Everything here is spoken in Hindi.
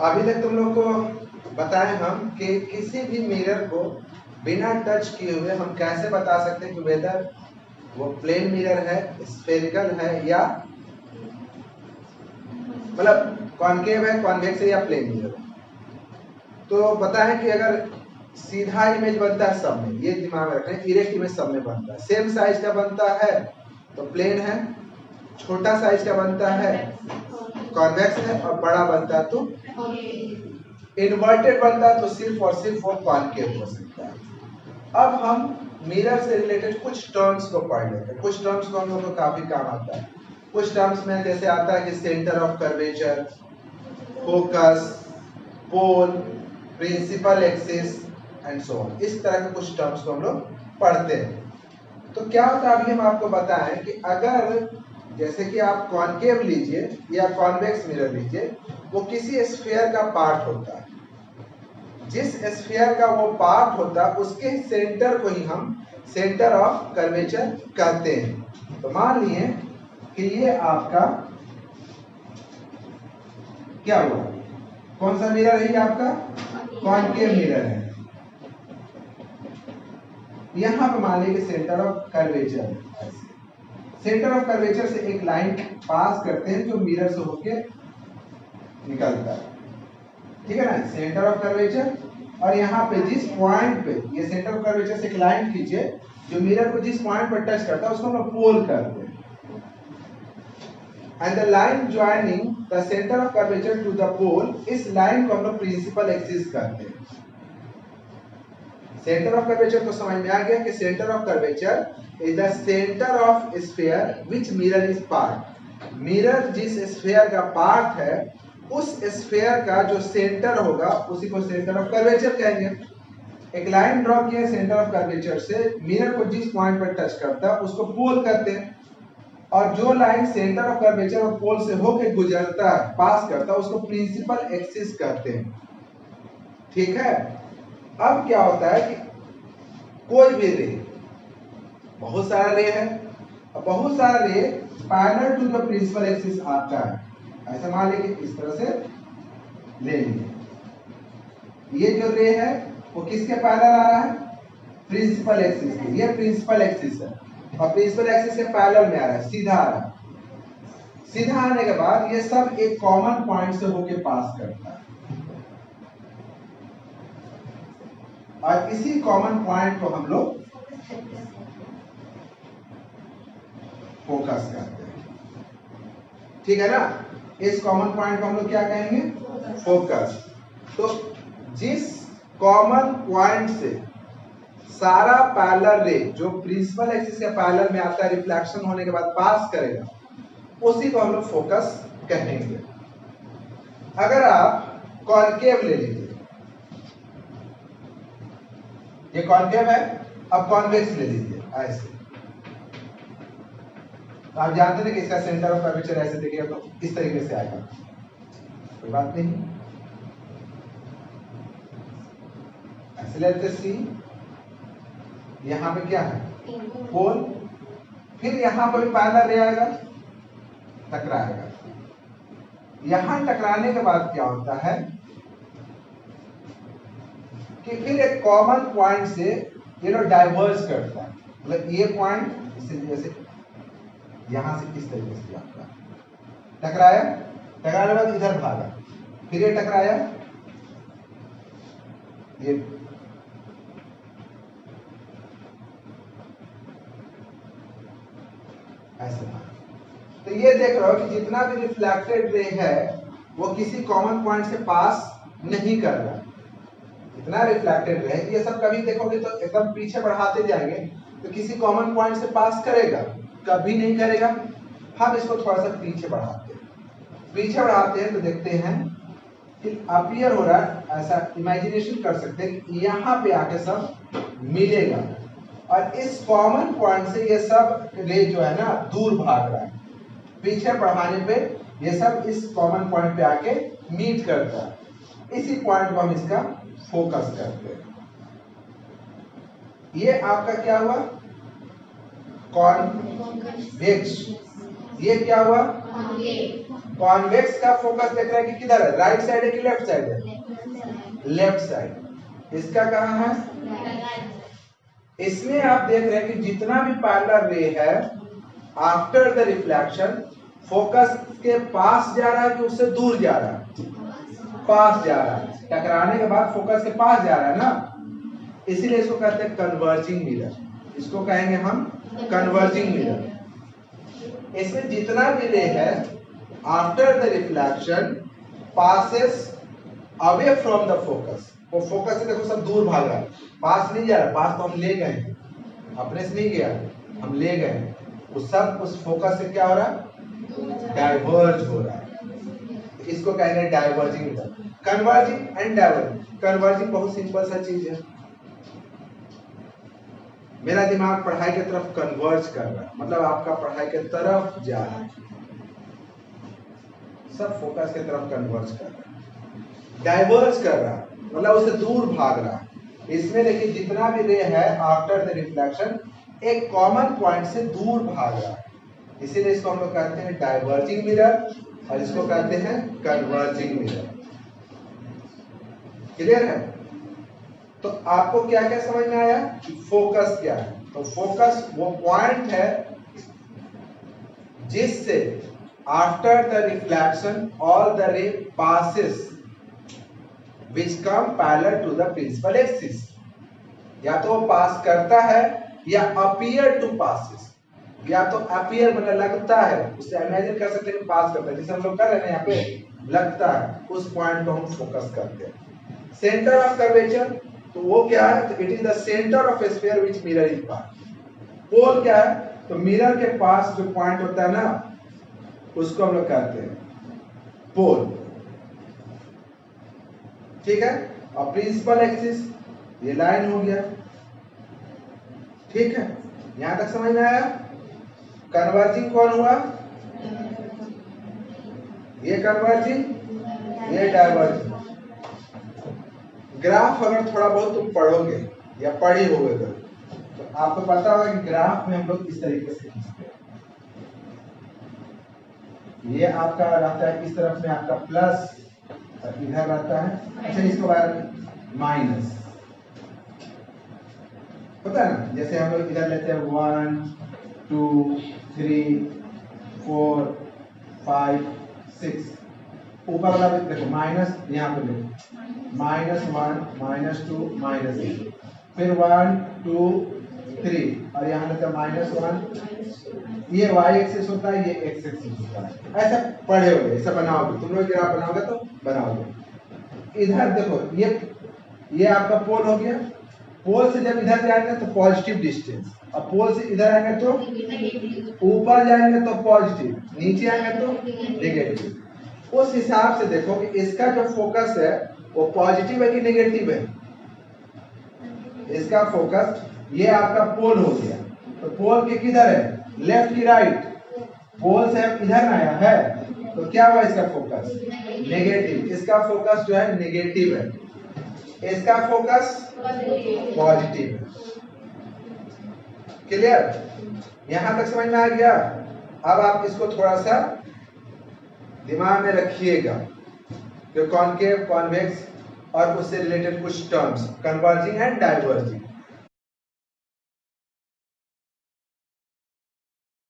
अभी तक तुम लोग को बताए हम कि किसी भी मिरर को बिना टच किए हुए हम कैसे बता सकते हैं कि वेदर वो प्लेन मिरर है, स्फेरिकल है, या मतलब कॉनकेव है, कॉन्वेक्स है, या प्लेन मिरर है। तो पता है कि अगर सीधा इमेज बनता है सब में, ये दिमाग में रखें, इरेक्ट इमेज सब में बनता है। सेम साइज का बनता है तो प्लेन है, छोटा साइज का बनता है कॉन्वेक्स है, और बड़ा बनता है तो इन्वर्टेड बनता है तो सिर्फ और सिर्फ वो कॉनकेव हो सकता है। अब हम मिरर से रिलेटेड कुछ टर्म्स को पढ़ लेते हैं। कुछ टर्म्स को हम लोग को काफी काम आता है। कुछ टर्म्स में जैसे आता है कि centre of curvature, focus, pole, principal axis and so on. इस तरह के कुछ टर्म्स को हम लोग पढ़ते हैं। तो क्या होता है, अभी हम आपको बताएं कि अगर जैसे कि आप कॉनकेव लीजिए या कॉन्वेक्स मिरर लीजिए, वो किसी स्फीयर का पार्ट होता है। जिस स्फीयर का वो पार्ट होता है उसके सेंटर को ही हम सेंटर ऑफ कर्वेचर कहते हैं। तो मान लिए कि ये आपका क्या हुआ, कौन सा मिरर है? ये आपका कॉनकेव मिरर है। यहां पे मान लीजिए सेंटर ऑफ कर्वेचर है। सेंटर ऑफ कर्वेचर से एक लाइन पास करते हैं जो मिरर से होके निकलता है, ठीक है ना, सेंटर ऑफ कर्वेचर। और यहाँ पे जिस पॉइंट पे ये सेंटर ऑफ कर्वेचर से एक लाइन खींचे जो मिरर को जिस पॉइंट पर टच करता है उसको हम पोल करते हैं। And the line joining the centre of curvature to the pole, इस लाइन को हम लोग प्रिंसिपल एक्सिस कहते हैं। सेंटर ऑफ कर्वेचर तो समझ में आ गया कि centre of curvature is the centre of sphere which mirror is part. Mirror जिस स्फीयर का पार्ट है उस स्फीयर का जो सेंटर होगा उसी को सेंटर ऑफ कर्वेचर कहेंगे। एक लाइन ड्रॉ किया सेंटर ऑफ कर्वेचर से, मिरर को जिस पॉइंट पर टच करता है उसको पोल करते हैं, और जो लाइन सेंटर ऑफ कर्वेचर और पोल से होकर गुजरता है, पास करता है, उसको प्रिंसिपल एक्सिस कहते हैं। ठीक है। अब क्या होता है कि कोई भी रे, बहुत सारा रे है, और बहुत सारा ray parallel to the principal axis आता है। ऐसा मान लीजिए इस तरह से ले लीजिए। ये जो रे है वो किसके पैरेलल आ रहा है? प्रिंसिपल एक्सिस के। ये प्रिंसिपल एक्सिस है और प्रिंसिपल एक्सिस के पैरेलल में आ रहा है, सीधा आ रहा है। सीधा आने के बाद ये सब एक कॉमन पॉइंट से होके पास करता है, और इसी कॉमन पॉइंट को हम लोग फोकस करते हैं। ठीक है ना। इस कॉमन पॉइंट को हम लोग क्या कहेंगे? फोकस। तो जिस कॉमन पॉइंट से सारा पैरेलल रे जो प्रिंसिपल एक्सिस के पैरेलल में आता है, रिफ्लेक्शन होने के बाद पास करेगा, उसी को हम लोग फोकस कहेंगे। अगर आप कॉनकेव ले लीजिए, ये कॉनकेव है, अब कॉन्वेक्स ले लीजिए ऐसे, तो आप जानते हैं कि इसका सेंटर ऑफ कर्वेचर ऐसे देखिएगा तो इस तरीके से आएगा, कोई बात नहीं। ऐसे लेते सी, यहां पे क्या है? पोल। फिर यहां पर भी पैरेलल रे आएगा, टकराएगा। यहां टकराने के बाद क्या होता है कि फिर एक कॉमन पॉइंट से ये लोग डाइवर्स करता है। मतलब ये पॉइंट इस तरीके से यहां से इस तरीके से जाता है, टकराया, टकराने के बाद इधर भागा, फिर ये टकराया, ये ऐसे भागा। तो ये देख रहे हो कि जितना भी रिफ्लेक्टेड रे है वो किसी कॉमन पॉइंट से पास नहीं कर रहा। इतना रिफ्लेक्टेड रे, ये सब कभी देखोगे तो एकदम पीछे बढ़ाते जाएंगे तो किसी कॉमन पॉइंट से पास करेगा? कभी नहीं करेगा। हम इसको थोड़ा सा पीछे बढ़ाते हैं। पीछे बढ़ाते हैं तो देखते हैं कि अपीयर हो रहा है, ऐसा इमेजिनेशन कर सकते हैं कि यहाँ पे आके सब मिलेगा, और इस कॉमन पॉइंट से ये सब रे जो है ना दूर भाग रहा है। पीछे बढ़ाने पे ये सब इस कॉमन पॉइंट पे आके मीट करता है। इसी पॉइंट को हम इसका फोकस करते हैं। ये आपका क्या हुआ? कॉन्वेक्स। ये क्या हुआ? कॉन्वेक्स का फोकस देख रहा है कि किधर है, राइट साइड है कि लेफ्ट साइड है? Left side. इसका कहाँ है? इसमें आप देख रहे हैं कि जितना भी पैरेलल रे है आफ्टर द रिफ्लेक्शन फोकस के पास जा रहा है कि उससे दूर जा रहा है? पास जा रहा है। टकराने के बाद फोकस के पास जा रहा है ना, इसीलिए इसको कहते हैं कन्वर्जिंग मिरर। इसको कहेंगे हम कन्वर्जिंग मिरर। इसमें जितना भी रे है after the reflection passes away from the focus. वो फोकस से देखो सब दूर भाग रहा है, पास नहीं जा रहा। पास तो हम ले गए, अपने से नहीं गया, हम ले गए। वो सब उस फोकस से क्या हो रहा है? डाइवर्ज हो रहा है। इसको कहेंगे diverging mirror. Converging and diverging. Converging बहुत सिंपल सा चीज है, मेरा दिमाग पढ़ाई की तरफ कन्वर्ज कर रहा है, मतलब आपका पढ़ाई की तरफ जा रहा है, सब फोकस की तरफ कन्वर्ज कर रहा है। डाइवर्ज कर रहा है मतलब उससे दूर भाग रहा है। इसमें देखिए जितना भी रे है आफ्टर द रिफ्लेक्शन एक कॉमन पॉइंट से दूर भाग रहा है, इसीलिए इसको हम लोग कहते हैं डाइवर्जिंग मिरर और इसको कहते हैं कन्वर्जिंग मिरर। क्लियर है? तो आपको क्या क्या समझ में आया कि फोकस क्या है? तो फोकस वो पॉइंट है जिससे after the reflection all the ray passes which come parallel to the principal axis। या तो वो पास करता है या appear to passes। या तो appear मतलब लगता है, उससे इमेजिन कर सकते हैं पास करता है, जैसे हम लोग कर रहे हैं यहाँ पे लगता है, उस पॉइंट को हम फोकस करते हैं। सेंटर ऑफ कर्वेचर तो वो क्या है? तो it is the centre of sphere which mirror is pass. Pole क्या है? तो मिरर के पास जो पॉइंट होता है ना उसको हम लोग कहते हैं पोल। ठीक है? और प्रिंसिपल एक्सिस ये लाइन हो गया। ठीक है, यहां तक समझ में आया? कन्वर्जिंग कौन हुआ? ये कन्वर्जिंग, ये डाइवर्जिंग। ग्राफ अगर थोड़ा बहुत तुम पढ़ोगे या पढ़े होगे तो आपको पता होगा कि ग्राफ में हम लोग इस तरीके से खींचते हैं। ये आपका रहता है इस तरफ में आपका प्लस और इधर रहता है, अच्छा इसको बाद माइनस, पता है ना? जैसे हम लोग इधर लेते हैं 1 2 3 4 5 6, ऊपर वाला भी देखो माइनस, यहाँ पे देखो -1 -2 -3, फिर 1 2 3 और यहाँ लेते हैं -1। ये y एक्सिस होता है, ये x एक्सिस होता है। ऐसा पढ़े होगे, ऐसा बनाओगे तुम लोग, ग्राफ बनाओगे तो बनाओगे। इधर देखो ये आपका पोल हो गया। पोल से जब इधर जाएंगे तो पॉजिटिव डिस्टेंस, और पोल से इधर आएंगे तो ऊपर जाएंगे तो पॉजिटिव, नीचे आएंगे तो नेगेटिव। उस हिसाब से देखो कि इसका जो फोकस है वो पॉजिटिव है कि नेगेटिव है। इसका फोकस ये आपका पोल हो गया, तो पोल के किधर है? लेफ्ट की राइट? पोल से इधर आया है तो क्या हुआ इसका फोकस? नेगेटिव। इसका फोकस जो है नेगेटिव है, इसका फोकस पॉजिटिव है। क्लियर? यहां तक समझ में आ गया? अब आप इसको थोड़ा सा दिमाग में रखिएगा, जो कॉनकेव, कॉन्वेक्स और उससे रिलेटेड कुछ टर्म्स, कन्वर्जिंग एंड डाइवर्जिंग।